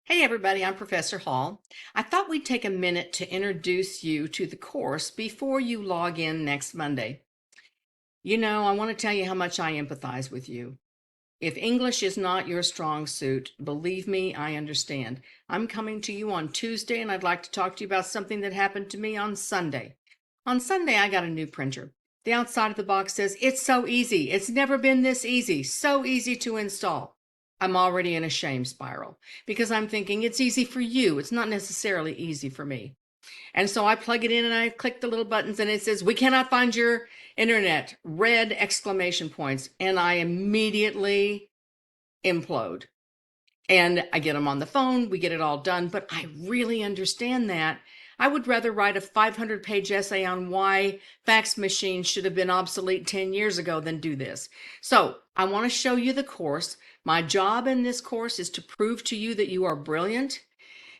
Hey everybody, I'm Professor Hall. I thought we'd take a minute to introduce you to the course before you log in next Monday. I want to tell you how much I empathize with you. If English is not your strong suit, believe me, I understand. I'm coming to you on Tuesday and I'd like to talk to you about something that happened to me on Sunday. On Sunday, I got a new printer. The outside of the box says, "It's so easy. It's never been this easy. So easy to install." I'm already in a shame spiral because I'm thinking it's easy for you. It's not necessarily easy for me. And so I plug it in and I click the little buttons and it says, "We cannot find your internet," red exclamation points. And I immediately implode. And I get them on the phone, we get it all done, but I really understand that. I would rather write a 500-page essay on why fax machines should have been obsolete 10 years ago than do this. So I want to show you the course. My job in this course is to prove to you that you are brilliant,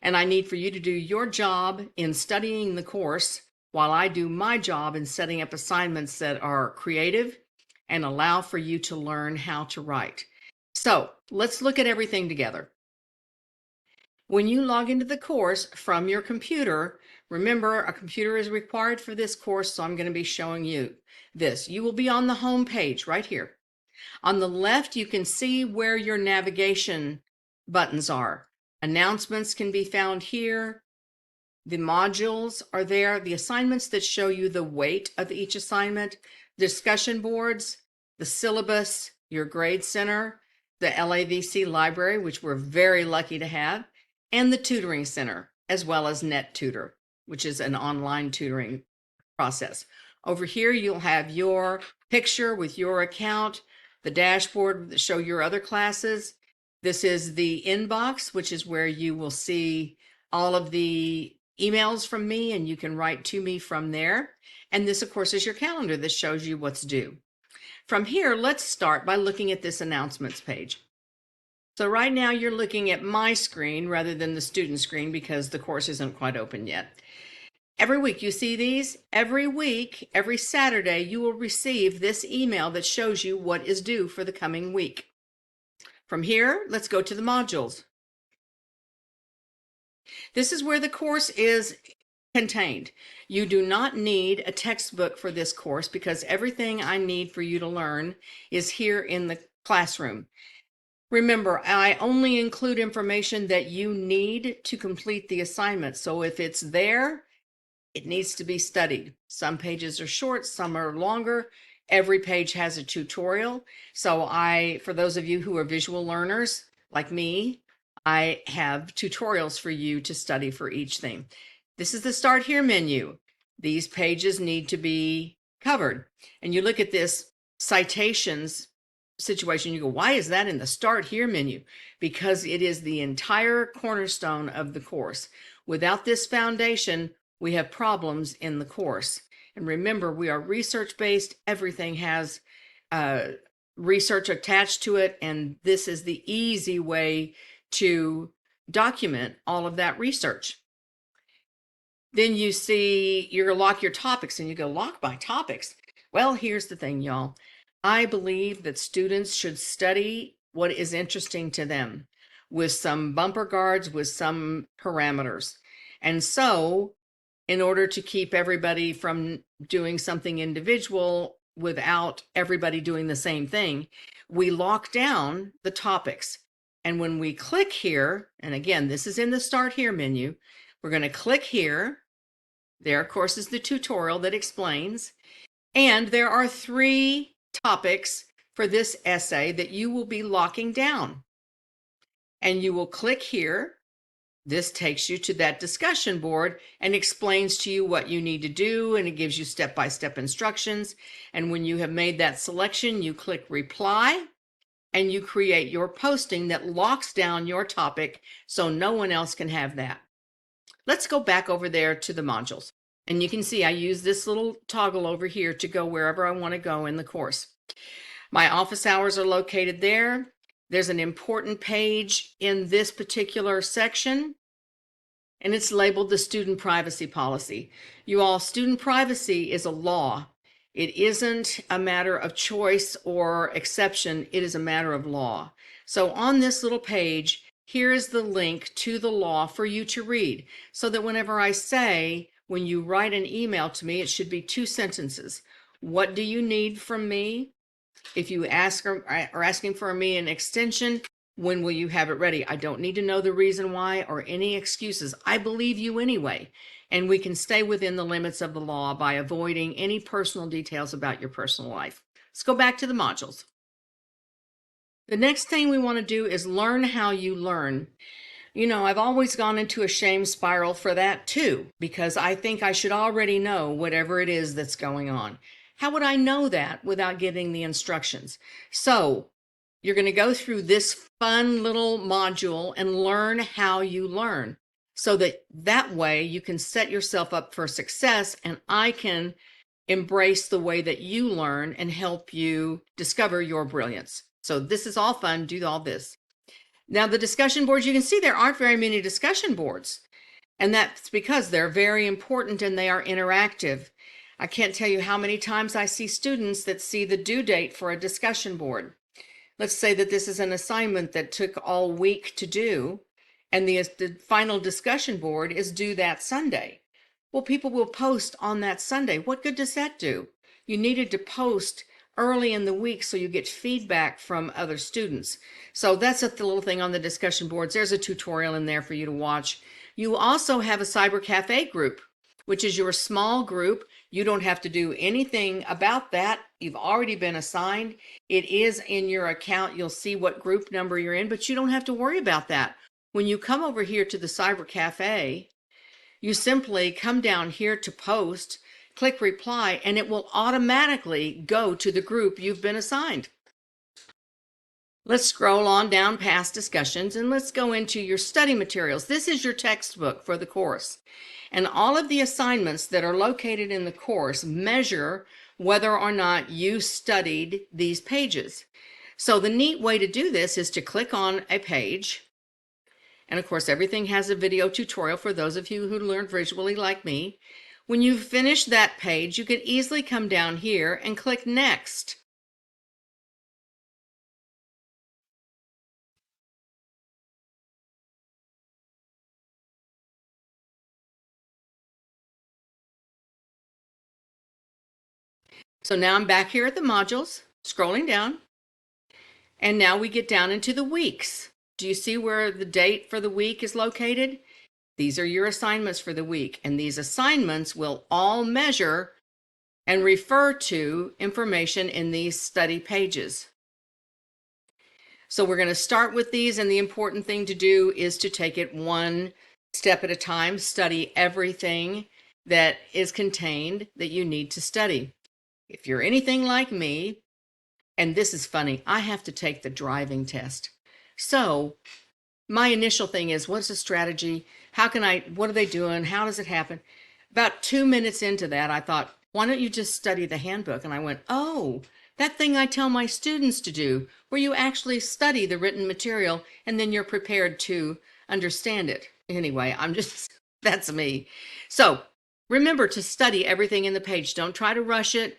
and I need for you to do your job in studying the course while I do my job in setting up assignments that are creative and allow for you to learn how to write. So let's look at everything together. When you log into the course from your computer, remember a computer is required for this course, so I'm going to be showing you this. You will be on the home page right here. On the left, you can see where your navigation buttons are. Announcements can be found here. The modules are there. The assignments that show you the weight of each assignment, discussion boards, the syllabus, your grade center, the LAVC library, which we're very lucky to have, and the tutoring center, as well as NetTutor, which is an online tutoring process. Over here, you'll have your picture with your account, the dashboard that show your other classes. This is the inbox, which is where you will see all of the emails from me and you can write to me from there. And this, of course, is your calendar that shows you what's due. From here, let's start by looking at this announcements page. So right now you're looking at my screen rather than the student screen because the course isn't quite open yet. Every week you see these. Every week, every Saturday, you will receive this email that shows you what is due for the coming week. From here, let's go to the modules. This is where the course is contained. You do not need a textbook for this course because everything I need for you to learn is here in the classroom. Remember, I only include information that you need to complete the assignment. So if it's there, it needs to be studied. Some pages are short, some are longer. Every page has a tutorial. So for those of you who are visual learners like me, I have tutorials for you to study for each thing. This is the Start Here menu. These pages need to be covered. And you look at this citations situation, you go, why is that in the Start Here menu? Because it is the entire cornerstone of the course. Without this foundation, we have problems in the course. And remember, we are research-based. Everything has research attached to it, and this is the easy way to document all of that research. Then you see, you're going to lock your topics, and you go, lock my topics. Well, here's the thing, y'all. I believe that students should study what is interesting to them with some bumper guards, with some parameters. And so, in order to keep everybody from doing something individual without everybody doing the same thing, we lock down the topics. And when we click here, and again, this is in the Start Here menu, we're going to click here. There, of course, is the tutorial that explains. And there are 3 topics for this essay that you will be locking down. And you will click here. This takes you to that discussion board and explains to you what you need to do, and it gives you step-by-step instructions. And when you have made that selection, you click reply and you create your posting that locks down your topic so no one else can have that. Let's go back over there to the modules. And you can see I use this little toggle over here to go wherever I want to go in the course. My office hours are located there. There's an important page in this particular section, and it's labeled the Student Privacy Policy. You all, student privacy is a law. It isn't a matter of choice or exception. It is a matter of law. So on this little page, here is the link to the law for you to read, so that whenever I say, when you write an email to me, it should be 2 sentences. What do you need from me? If you are asking for me an extension, when will you have it ready? I don't need to know the reason why or any excuses. I believe you anyway. And we can stay within the limits of the law by avoiding any personal details about your personal life. Let's go back to the modules. The next thing we want to do is learn how you learn. You know, I've always gone into a shame spiral for that too, because I think I should already know whatever it is that's going on. How would I know that without getting the instructions? So you're going to go through this fun little module and learn how you learn, so that way you can set yourself up for success, and I can embrace the way that you learn and help you discover your brilliance. So this is all fun. Do all this. Now, the discussion boards, you can see there aren't very many discussion boards, and that's because they're very important and they are interactive. I can't tell you how many times I see students that see the due date for a discussion board. Let's say that this is an assignment that took all week to do, and the final discussion board is due that Sunday. Well, people will post on that Sunday. What good does that do? You needed to post early in the week so you get feedback from other students. So that's a little thing on the discussion boards. There's a tutorial in there for you to watch. You also have a Cyber Cafe group, which is your small group. You don't have to do anything about that. You've already been assigned. It is in your account. You'll see what group number you're in, but you don't have to worry about that. When you come over here to the Cyber Cafe, you simply come down here to post, click reply, and it will automatically go to the group you've been assigned. Let's scroll on down past discussions and let's go into your study materials. This is your textbook for the course. And all of the assignments that are located in the course measure whether or not you studied these pages. So the neat way to do this is to click on a page. And of course, everything has a video tutorial for those of you who learn visually like me. When you finish that page, you can easily come down here and click Next. So now I'm back here at the modules, scrolling down. And now we get down into the weeks. Do you see where the date for the week is located? These are your assignments for the week, and these assignments will all measure and refer to information in these study pages. So we're going to start with these, and the important thing to do is to take it one step at a time, study everything that is contained that you need to study. If you're anything like me, and this is funny, I have to take the driving test. So my initial thing is, what's the strategy? What are they doing? How does it happen? About 2 minutes into that, I thought, why don't you just study the handbook? And I went, oh, that thing I tell my students to do, where you actually study the written material and then you're prepared to understand it. Anyway, that's me. So remember to study everything in the page. Don't try to rush it.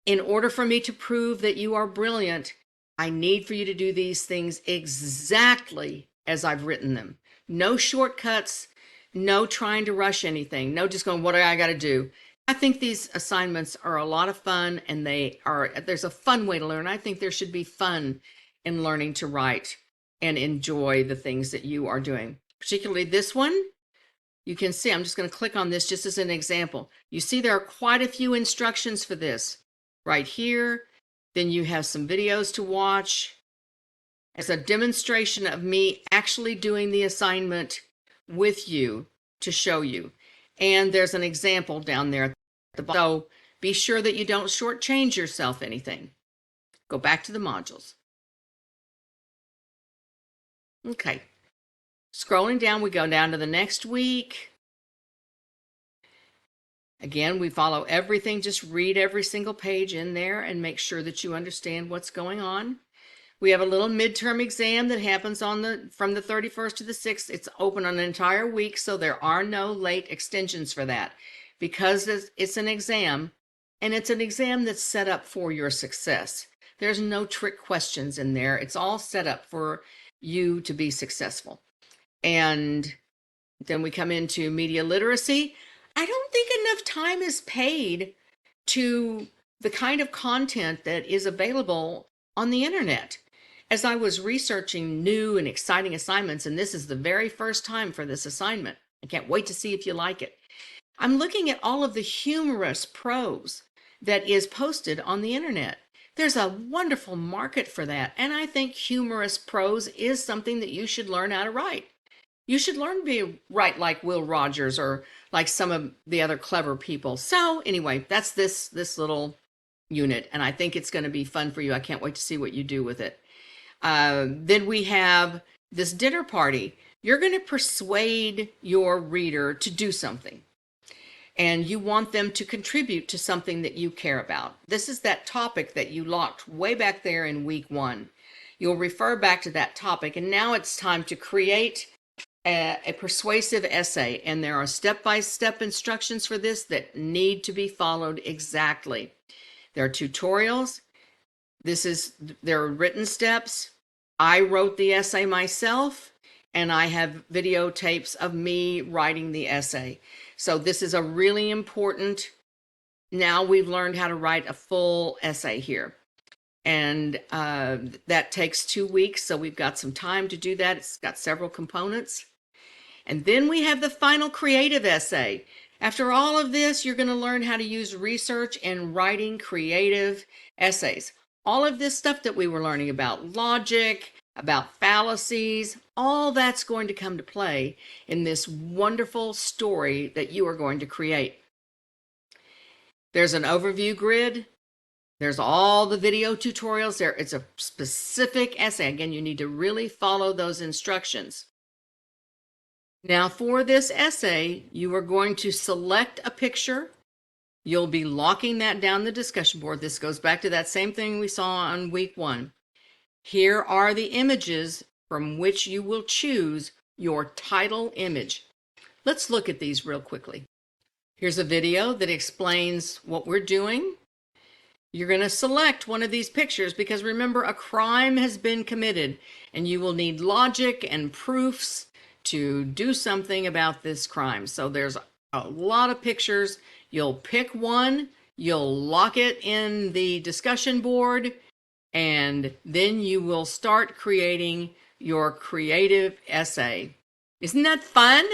In order for me to prove that you are brilliant, I need for you to do these things exactly as I've written them. No shortcuts, no trying to rush anything, no just going, what do I got to do? I think these assignments are a lot of fun, and there's a fun way to learn. I think there should be fun in learning to write and enjoy the things that you are doing. Particularly this one, you can see, I'm just going to click on this just as an example. You see there are quite a few instructions for this right here. Then you have some videos to watch. It's a demonstration of me actually doing the assignment with you to show you. And there's an example down there at the bottom. So be sure that you don't shortchange yourself anything. Go back to the modules. Okay. Scrolling down, we go down to the next week. Again, we follow everything. Just read every single page in there and make sure that you understand what's going on. We have a little midterm exam that happens from the 31st to the 6th. It's open an entire week, so there are no late extensions for that, because it's an exam, and it's an exam that's set up for your success. There's no trick questions in there. It's all set up for you to be successful. And then we come into media literacy. I don't think enough time is paid to the kind of content that is available on the internet. As I was researching new and exciting assignments, and this is the very first time for this assignment, I can't wait to see if you like it. I'm looking at all of the humorous prose that is posted on the internet. There's a wonderful market for that, and I think humorous prose is something that you should learn how to write. You should learn to be write like Will Rogers or like some of the other clever people. So anyway, that's this little unit, and I think it's going to be fun for you. I can't wait to see what you do with it. Then we have this dinner party. You're going to persuade your reader to do something, and you want them to contribute to something that you care about. This is that topic that you locked way back there in week 1. You'll refer back to that topic, and now it's time to create a persuasive essay, and there are step-by-step instructions for this that need to be followed exactly. There are tutorials. There are written steps. I wrote the essay myself, and I have videotapes of me writing the essay. So this is a really important, now we've learned how to write a full essay here. And that takes 2 weeks, so we've got some time to do that. It's got several components. And then we have the final creative essay. After all of this, you're going to learn how to use research in writing creative essays. All of this stuff that we were learning about logic, about fallacies, all that's going to come to play in this wonderful story that you are going to create. There's an overview grid. There's all the video tutorials there. It's a specific essay. Again, you need to really follow those instructions. Now for this essay, you are going to select a picture. You'll be locking that down the discussion board. This goes back to that same thing we saw on week 1. Here are the images from which you will choose your title image. Let's look at these real quickly. Here's a video that explains what we're doing. You're going to select one of these pictures because remember, a crime has been committed and you will need logic and proofs to do something about this crime. So there's a lot of pictures. You'll pick one, you'll lock it in the discussion board, and then you will start creating your creative essay. Isn't that fun?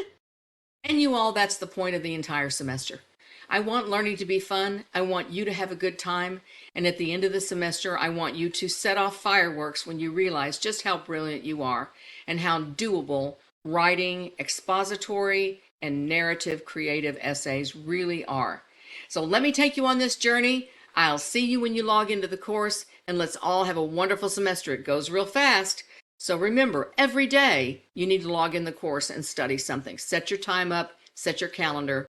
And you all, that's the point of the entire semester. I want learning to be fun. I want you to have a good time. And at the end of the semester, I want you to set off fireworks when you realize just how brilliant you are and how doable writing expository and narrative creative essays really are. So let me take you on this journey. I'll see you when you log into the course, and let's all have a wonderful semester. It goes real fast. So remember, every day you need to log in the course and study something. Set your time up, set your calendar.